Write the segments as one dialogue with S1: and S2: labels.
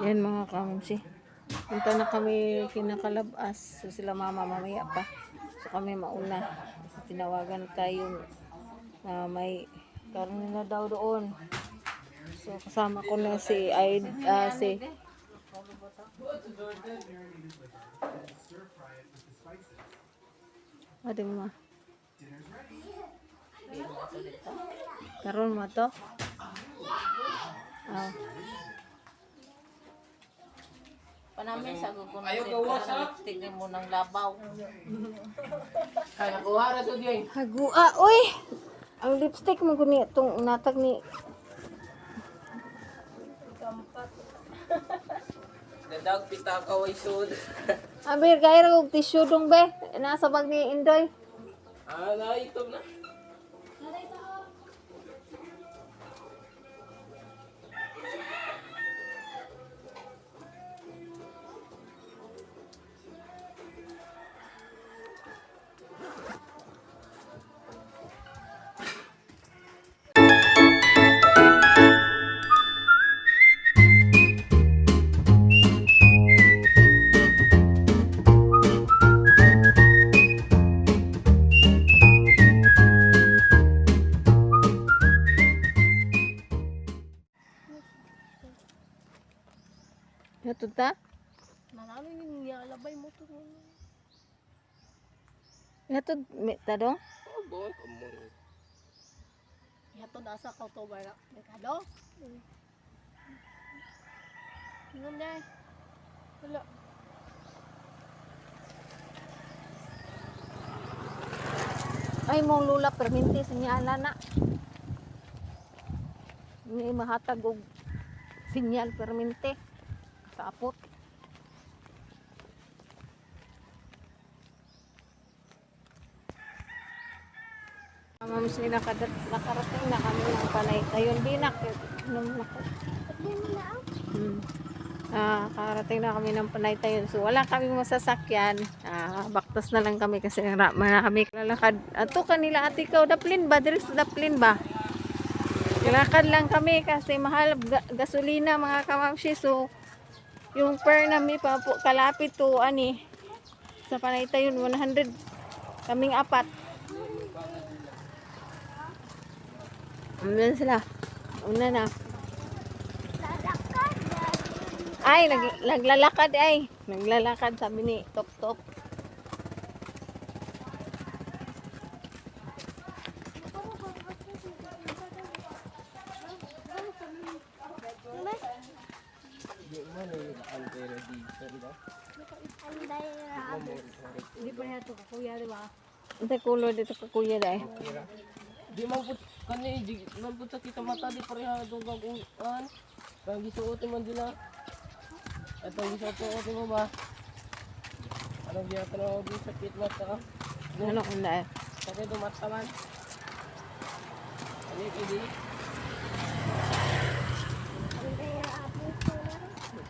S1: Yan mga kamsi. Punta na kami kinakalabas. So sila mama mamaya pa. So kami mauna. So, tinawagan tayo na may karne na daw doon. So kasama ko na si si Ading mo. Karon mo to? Oh.
S2: Panamin sa gugunin tignan mo ng labaw.
S3: Kaya kuha na to diyan.
S1: Hagua, oy! Ang lipstick mo guni itong natag ni
S3: Dadag pita kaway sud.
S1: Abir kaya og tissue dong be. Nasa bag ni Indoy.
S3: Na ito na.
S1: Hatod ta?
S2: Marami ning labay mo to.
S1: Hatod ta dong?
S3: Oh boy, come on.
S2: Yato nasa ka to ba merkado? Ngande. Wala.
S1: Ay mong lula perminti sa niya na. Ni mahatag og sinyal perminti sa apot. Mams ni nakarating na kami ng Panaytayon. Di na karating na kami ng Panaytayon. So wala kaming masasakyan. Baktas na lang kami kasi marami lalakad. Ato kanila ate ko daplin ba? Diri sa daplin ba? Lakad lang kami kasi mahal gasolina mga kamamshi. So yung per namin pa po kalapit to ani sa Panaytayon 100 kaming apat. Ano sila? Una na. Ay, naglalakad ay. Naglalakad sabi ni Top Top.
S2: Hindi pa yato ka kuya di ba?
S1: Ito kulo dito ka kuya dai.
S3: Di man pud kani di man pud sa kita mata di pareha do gaguan. Kang gisuot man dila. Atong gisuot mo ba? Anong giya ka na di sakit mata?
S1: Ano una eh.
S3: Sakit do mata man. Ani idi.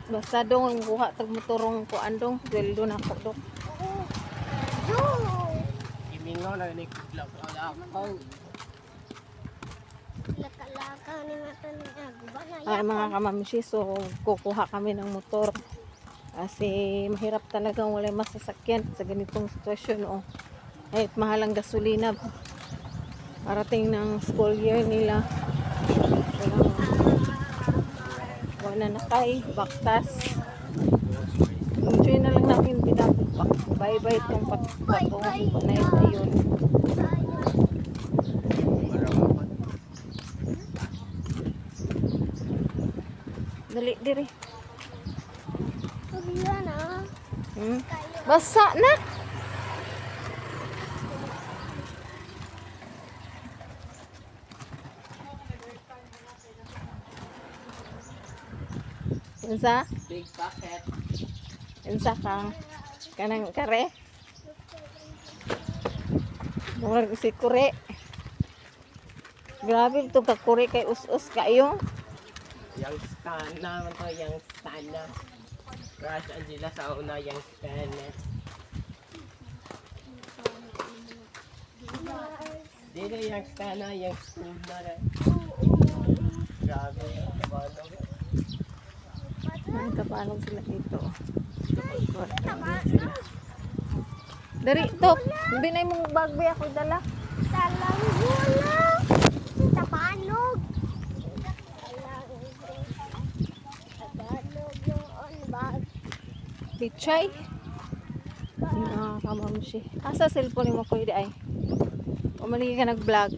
S1: Basta dong ang kuha tag motorong ko andong sweldo na ko dong.
S3: Imingaw na ni kudlak ala ako.
S2: Laka-laka ni mata ni guba na.
S1: Ay mga kamamshi, so kukuha kami ng motor. Kasi mahirap talaga wala masasakyan sa ganitong sitwasyon. Oh. Ay mahal ang gasolina. Parating ng school year nila. Wala na kay baktas. Enjoy na lang namin bye-bye itong patong Panaytayon. Dali diri. Basa na. Unsa?
S3: Big packet.
S1: Unsa kang kanang kare? Murag si kure. Grabe ito ka kure kay us-us kayo.
S3: Yang stana man to, yang stana. Crush Angela sa una yang stana. Dito yang stana, yang stana. Grabe, kabalo.
S1: Tapanog sila dito. Dari, top. Binay mong bagbe ako dala.
S4: Salang gula. Tapanog. Tapanog yung on bag.
S1: Pichay. Kamamshi. Asa cellphone mo ko ay? Umali ka nag-vlog.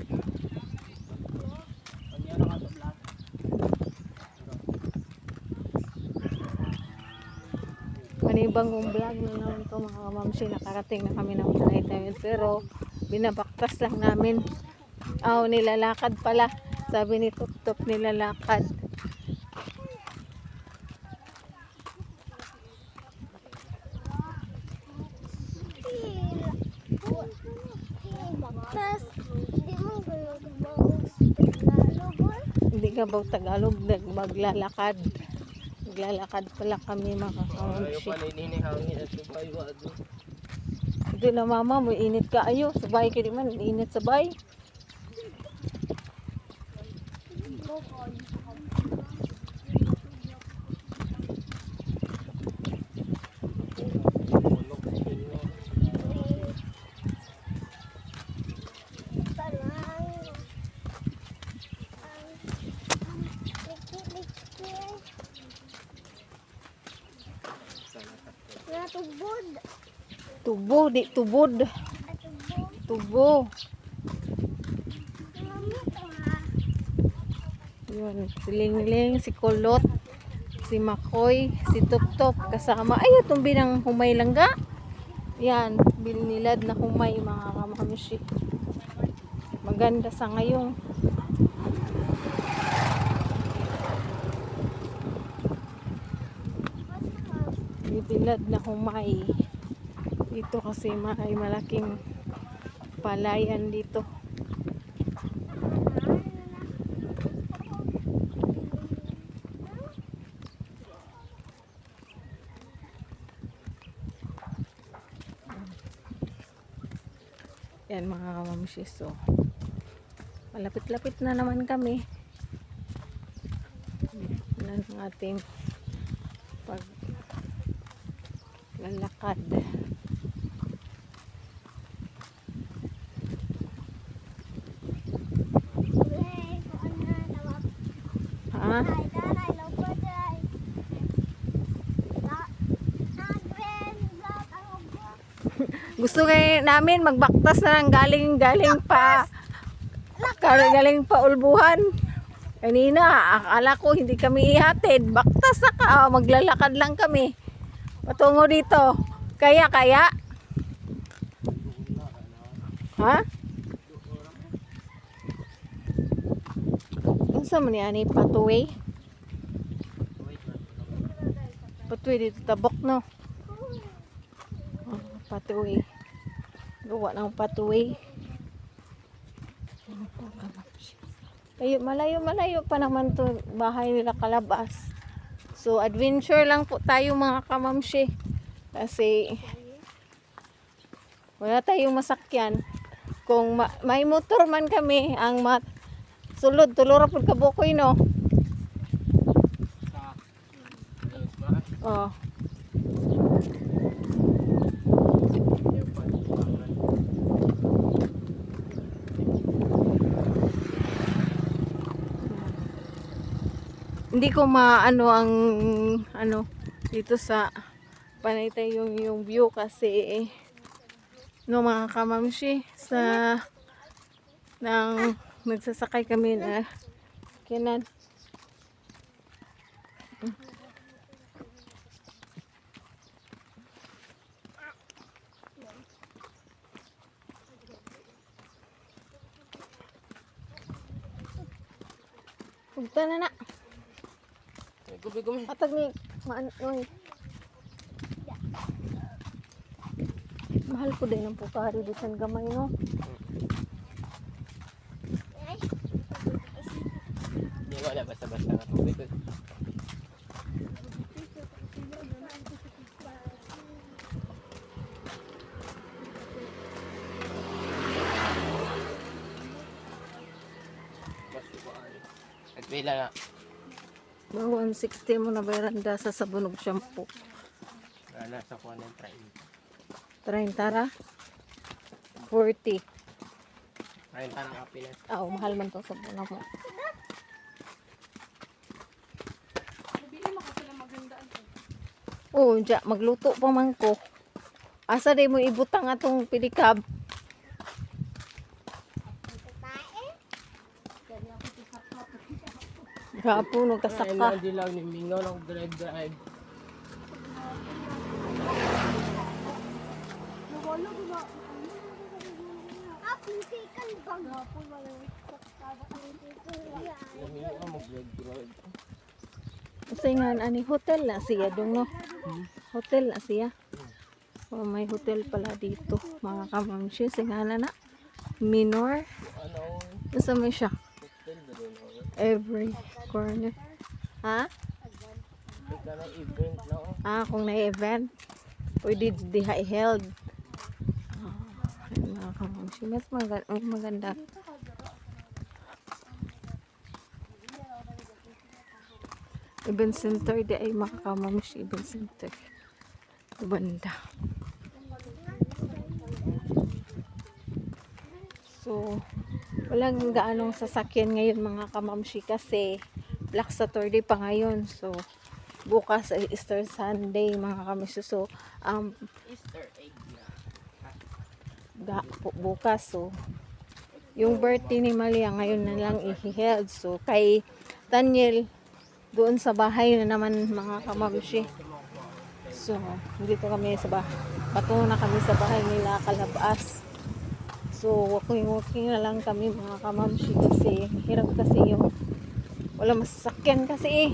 S1: Panibang vlog na naman to mga kamamshi. Nakarating na kami ng Panaytayon. Pero binabaktas lang namin. Nilalakad pala. Sabi ni Top nilalakad.
S4: Baktas. Hindi mo gulog.
S1: Hindi ka ba Tagalog maglalakad? Maglalakad pala kami mga
S3: Ayaw
S1: kamamshi.
S3: pa nini hangin at subay wa do.
S1: Ito na mama mo, init ka ayo. Sabay ka di man, init sabay.
S4: Natubod.
S1: Tubo, di tubod. Tubo.
S4: Mami to ha.
S1: Yun, si Lingling, si Kulot, si Makoy, si Top kasama. Ay, itong binang humay langga. Yan, binilad na humay mga kamamshi. Maganda sa ngayong. Binilad na humay. Dito kasi may malaking palayan dito. Yan mga kamamshi. So, malapit-lapit na naman kami. Yan ang ating paglalakad. Ha? Gusto kayo namin magbaktas na ng galing pa ulbuhan. Kanina, akala ko hindi kami ihatid. Baktas na ka, maglalakad lang kami. Patungo dito. Kaya? Ha? Ang sa mo niya ni Patuway? Patuway dito tabok no. Patuway. Gawa ng patuway. Malayo pa naman to bahay nila Kalabas. So adventure lang po tayo mga kamamshi. Kasi wala tayong masakyan. Kung may motor man kami, ang sulod tulura pud kabukoy no. Oh. Hindi ko maano ang dito sa Panaytay yung view kasi no mga kamamshi sa nang nagsasakay kami na kinan. Punta na.
S3: Gumi.
S1: Atag ni maanoy. Mahal ko din ang pukari bisan gamay no.
S3: Di wala basta-basta nga tubig. At pila na.
S1: Bago 160 mo na bayranda sa sabunog shampoo.
S3: Nasa kuha ng
S1: 30 ra? 40.
S3: 30 ng happiness.
S1: Mahal man to sabunog mo. Diya, magluto pa man ko. Asa day mo ibutang atong pilikab? Gapo no kasaka.
S3: Hindi lang ni Mingaw ng drive. Mingaw mag-drive.
S1: Kasi nga ani hotel na siya dong no. Hotel na siya. May hotel pala dito mga kamamshi. Singana na. Minor.
S3: Ano?
S1: Nasa may siya.
S3: Hotel ba rin ako?
S1: Every corner. Ha?
S3: Ika na event na ako.
S1: Kung na-event, pwede diha i-held. Ayun, mga kamamshi. Mas maganda. Event center, di ay mga kamamshi. Event center. Banda. So, walang gaanong sasakyan ngayon mga kamamshi kasi Black Saturday pa ngayon. So, bukas ay Easter Sunday mga kamamshi. So,
S3: Easter egg na.
S1: bukas. So, yung birthday ni Malia ngayon na lang i-held. So, kay Daniel, doon sa bahay na naman mga kamamshi. So, dito kami sa bahay. Patungo na kami sa bahay nila Kalabas. So, walking na lang kami mga kamamshi kasi hirap kasi yung wala masasakyan kasi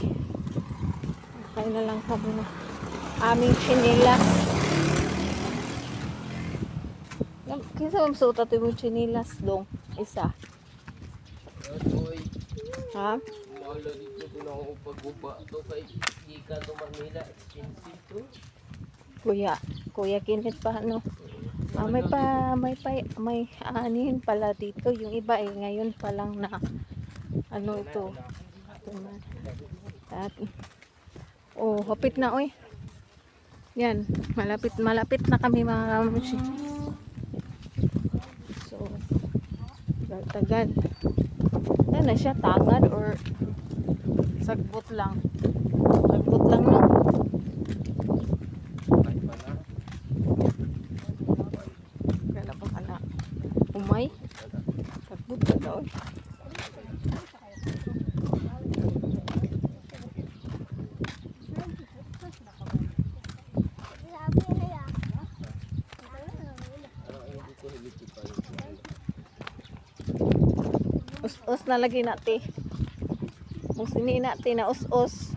S1: kaya na lang kami na aming chinilas. Kinsa mo suot ato yung chinilas dong? Isa.
S3: Oy,
S1: Ha?
S3: wala dito ko na ako pag-upa. Ito kay Gika to Manila. Expensive to.
S1: Kuya kinit pa ano? May anihin pala dito. Yung iba ngayon pa lang na ano ito. At, hapit na oy. Yan, malapit na kami mga kamamshi. So, tagal. Yan na siya, tagad or sagbot lang. Sagbot lang no.
S3: Ay pala.
S1: Kaya pa pala. Umay. Sagbot ka daw. Us-us na lagi natin. Kung sini natin na us-us.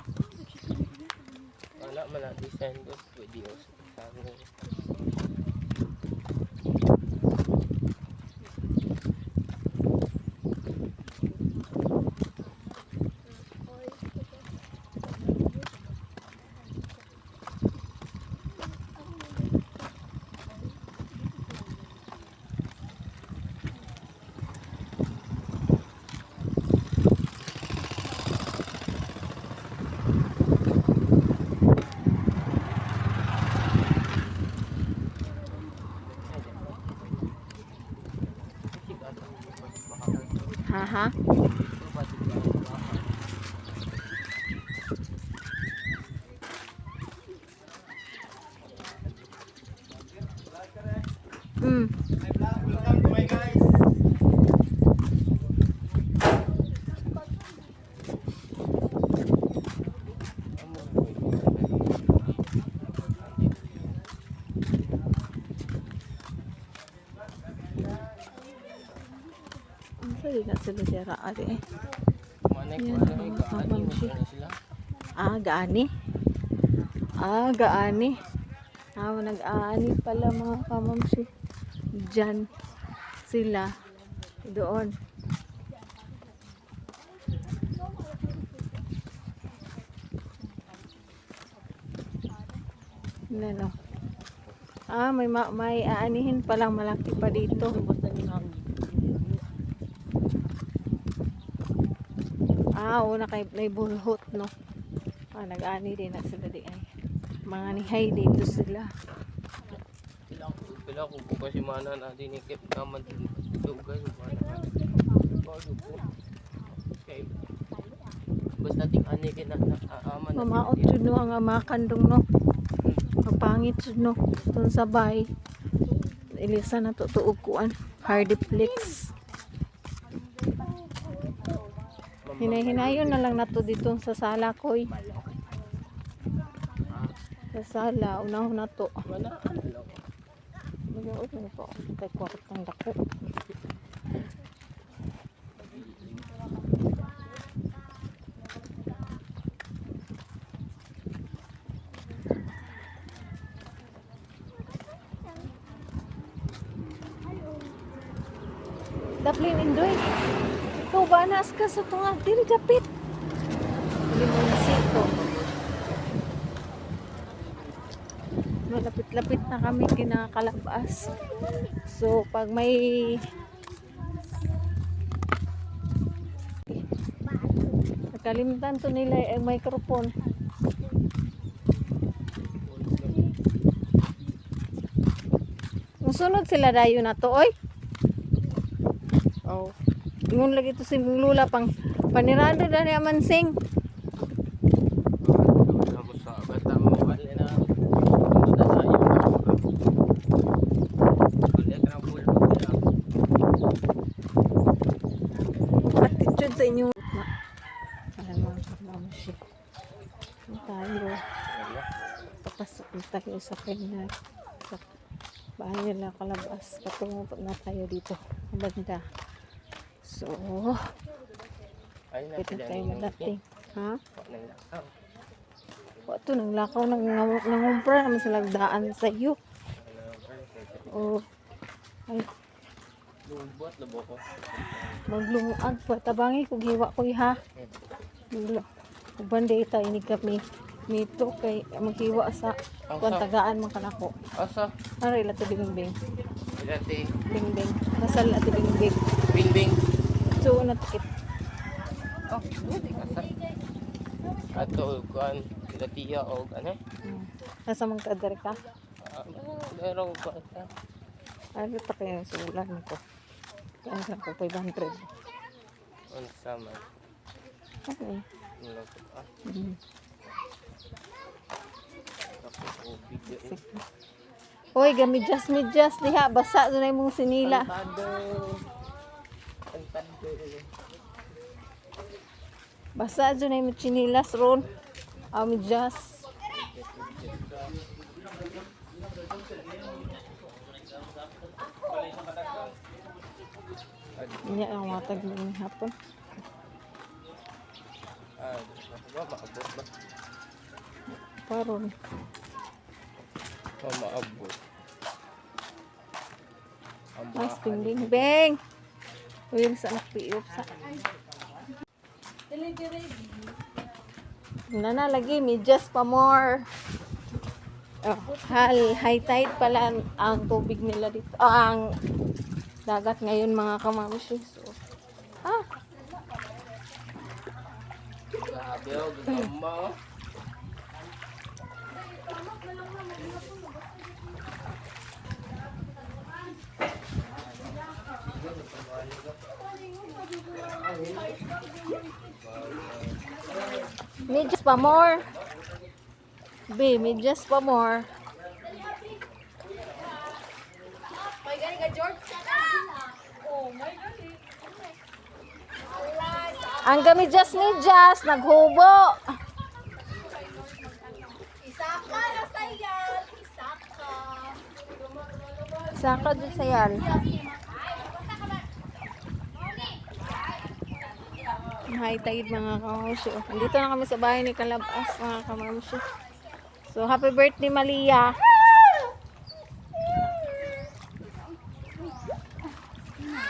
S3: Wala man na design dos. Pwede os. Sabi.
S1: Ha? Hindi na sila dira ari.
S3: Manay ko
S1: Yan,
S3: ano
S1: mga
S3: gaani
S1: kamamshi.
S3: mo sila.
S1: Gaani. Gaani. Nag-aani pala mga kamamshi. Diyan sila. Doon. Ano? May aanihin palang malaki pa dito.
S3: Basta ni nang
S1: Oo, may bulhot, no? Nag-ani din na sila di ay. Mga nihay dito sila.
S3: Pila ko po kasi mana na dinikip naman dugay mana. Bago po. Okay. Basta ting ani kina aman na.
S1: Mamaot yun no ang amakandong no. Mapangit yun no. Itong sabay. Ilisa na to tuog kuan. Hardiplex. Hinay-hinayon na lang na to dito sa sala koy. Sa sala, unahon na to.
S3: Mana?
S1: Mag-iot na po. Tay kwartang dako. Daplin Indoy. Ikaw ba nas ka sa tunga? Dili kapit. Dili mo nasito. Malapit-lapit na kami kinakalabas. So, pag may nakalimutan to nila ang microphone. Musunod sila dayo na to, oy. Oh. Ingon lagi to si Lula pang panirado na ni Amansing.
S3: Tapos sa basta mo wala na.
S1: Attitude sa inyo. Alam mo, mamashi. Tayo. Papasok na tayo sa kanya. Sa bahay nila kalabas. Patungo na tayo dito. Ang banda. So, pwede tayo madating. Ha? Wato, nang lakaw, nangumpra naman sa lagdaan sa iyo. Oh. Ay,
S3: Lubot labo ko.
S1: maglumuag pa. Tabangi kung hiwa ko ha. Banday ita, ini kami. Mito kay maghiwa sa kwantagaan man kanako.
S3: Asa?
S1: Aray, lato bingbing.
S3: Ilati.
S1: Bingbing. Nasal lato bingbing.
S3: Bing bing.
S1: So, natikit.
S3: Oh, hindi ka sa. Ato kuan ilatiya og ano?
S1: Nasa mga kadari ka?
S3: Pero kuan ta.
S1: Ano pa kayo sa ulan nito? Kaya sa ko 500.
S3: Unsa man.
S1: Okay.
S3: Nilapot ah. Tapos video.
S1: Sige. Hoy, gamidjas diha. Basa doon na mong sinila.
S3: Antado.
S1: Basa doon na mong sinilas ron. Midjas. Inya ang matag ng hapon.
S3: Maabot ba?
S1: Paron.
S3: Maabot.
S1: Mas bing bing. Uy, sa nakpiop sa. Nana lagi, midjas pa more. Oh, high tide pala ang tubig nila dito. Ang dagat ngayon mga kamamushi. So,
S3: Grabe o, gagamba.
S1: midjas pa more. Midjas pa more. Ang gamidjas naghubo.
S4: Isaka na sayal.
S1: Saka dun sa yan. High tide mga kamamushi. Dito na kami sa bahay ni Kalabas mga kamamushi. So happy birthday Malia.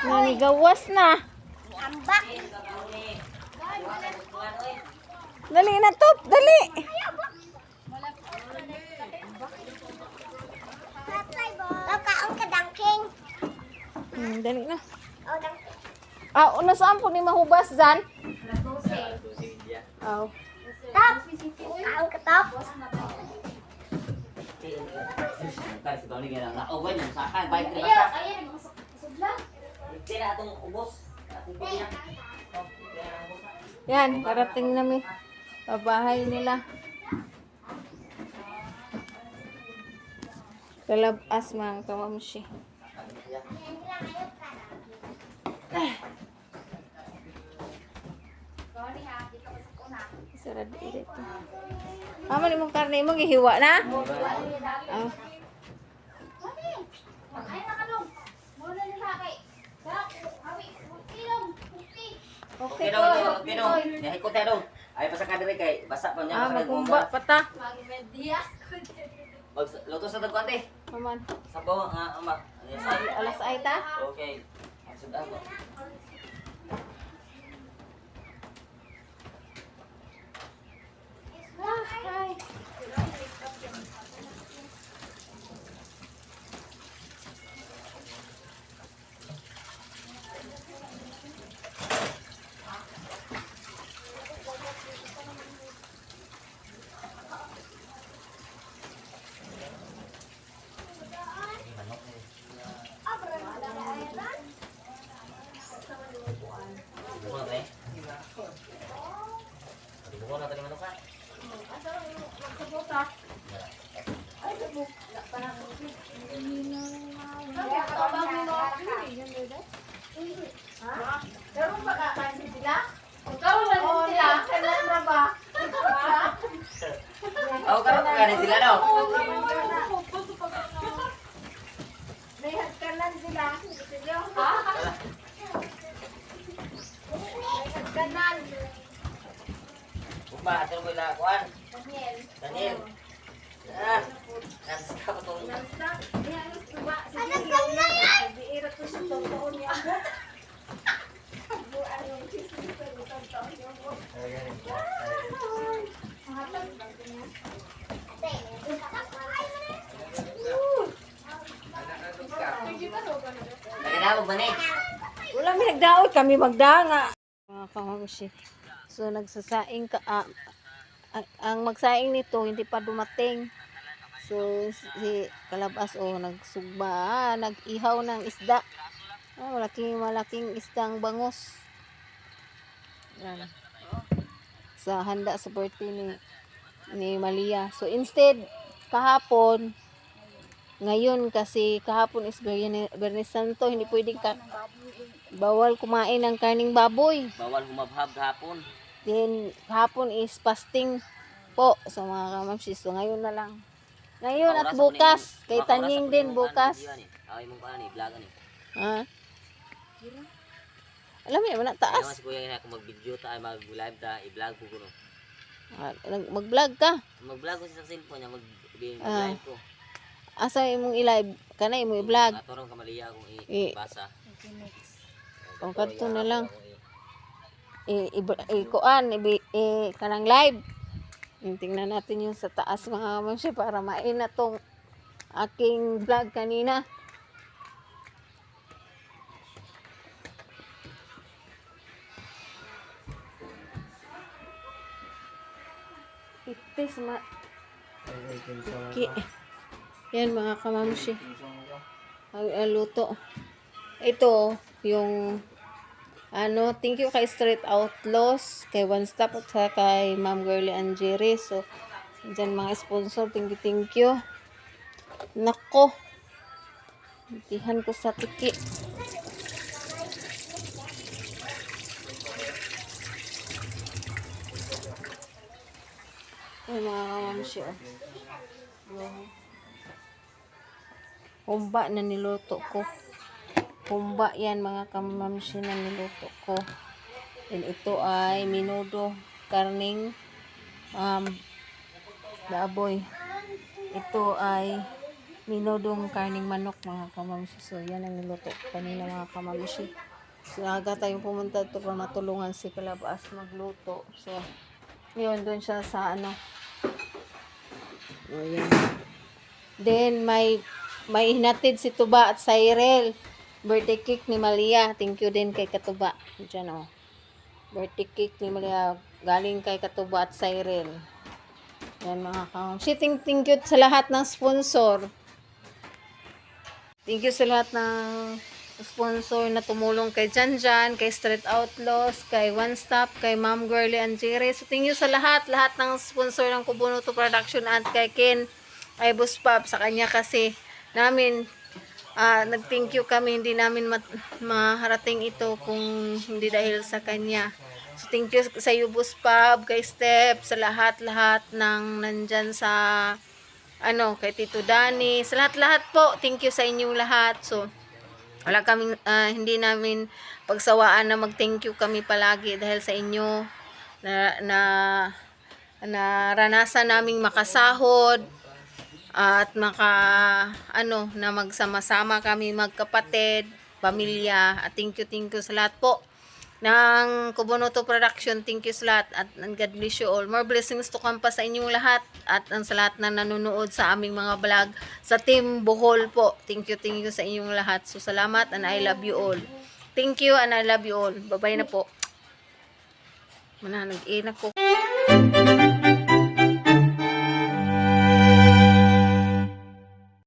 S1: Nanigawas na.
S4: Ambak.
S1: Dali na top, dali.
S4: Kaon ka dangking.
S1: Dali na.
S4: Oh, dangking.
S1: Una saan po ni mahubas dyan? Oh.
S4: Tap. Tapos,
S5: Kasi ikaw ni ganang na-oven yung sakan, balik na basta. Hindi na itong ubos.
S1: Yan, parating namin. Pabahay nila. Kalabas mga kamamshi. Sarad dito. Aman imong karne mo gihiwa na? Ah. Okay
S5: Okay
S1: ko.
S5: daw ito, okay daw. Nahikot na daw. Ay pa sa kadiri kay basa pa niya.
S1: Magumba pata.
S5: Luto sa tagkwante.
S1: Aman.
S5: Sabaw nga ama. Yes, ay.
S1: Alas ay ta.
S5: Okay. Sudah ko. Bukan eh. Bukan na tadi manok ka. Oh, karon ka ni sila daw. Ugma ato mo ila kuan. Daniel. Ah. Nasa ka to. Naganaw ba ni?
S1: Wala mi nagdaot kami magdanga. Mga kamamshi. So nagsasaing ka ang magsaing nito hindi pa dumating. So si Kalabas nagsugba, nag-ihaw ng isda. Malaking isdang bangus. Yan. Sa handa sa birthday ni Malia. So instead kahapon ngayon kasi kahapon is Biyernes Santo, hindi pwedeng bawal kumain ng karning baboy.
S5: Bawal humabhab hapon.
S1: Then hapon is fasting po sa mga kamamsis. So ngayon na lang. Ngayon at bukas. Kay Tanying din bukas.
S5: Ay mong kuan ni vlog ani.
S1: Ha? Alam mo na
S5: Kaya
S1: taas.
S5: mas kuya nga kung mag-video ta ay mag-live ta, i-vlog ko kuno.
S1: Mag-vlog ka.
S5: Mag-vlog ko sa cellphone niya, mag-live ko.
S1: Asa imong i-live? Kana imong i-vlog.
S5: Atorong kamaliya kung ibasa.
S1: Kung kadto na lang. Kuan kanang live. Tingnan natin yung sa taas mga kamamshi para maina tong aking vlog kanina. Itis yan mga kamamshi. Ang luto. Ito yung thank you kay Street Outlaws, kay One Stop at kay Ma'am Girly and Jerry. So dyan mga sponsor, thank you. Nako. Tihan ko sa tiki. Ay mga kamamshi. Humba na niluto ko. Humba yan mga kamamshi na niluto ko. And ito ay minudo karning baboy. Ito ay minudong karning manok mga kamamshi. So yan ang niluto ko kanina mga kamamshi. So aga tayong pumunta ito para matulungan si Kalabas magluto. So yun doon siya sa yan. Then may hinatid si Tuba at Cyril. Birthday cake ni Malia. Thank you din kay Katuba. Diyan birthday cake ni Malia galing kay Katuba at Cyril. Yan mga kamamshi. Thank you sa lahat ng sponsor. Thank you sa lahat ng sponsor na tumulong kay Janjan, kay Street Outlaws, kay One Stop, kay Ma'am Girlie and Jerry. So thank you sa lahat ng sponsor ng Kubunuto Production at kay Ken, ay Boss Pop, sa kanya kasi namin nag-thank you kami, hindi namin maharating ito kung hindi dahil sa kanya. So thank you sa iyo Boss Pop, kay Step, sa lahat ng nandyan sa kay Tito Dani, sa lahat po, thank you sa inyong lahat. So wala kaming hindi namin pagsawaan na mag-thank you kami palagi dahil sa inyo na naranasan naming makasahod at na magsama-sama kami magkapatid, pamilya. At thank you sa lahat po ng Kubunuto Production. Thank you sa lahat at God bless you all. More blessings to come pa sa inyong lahat at sa lahat na nanonood sa aming mga vlog sa Team Bohol po. Thank you sa inyong lahat. So salamat and I love you all. Thank you and I love you all. Bye-bye na po. Nag-inak ko.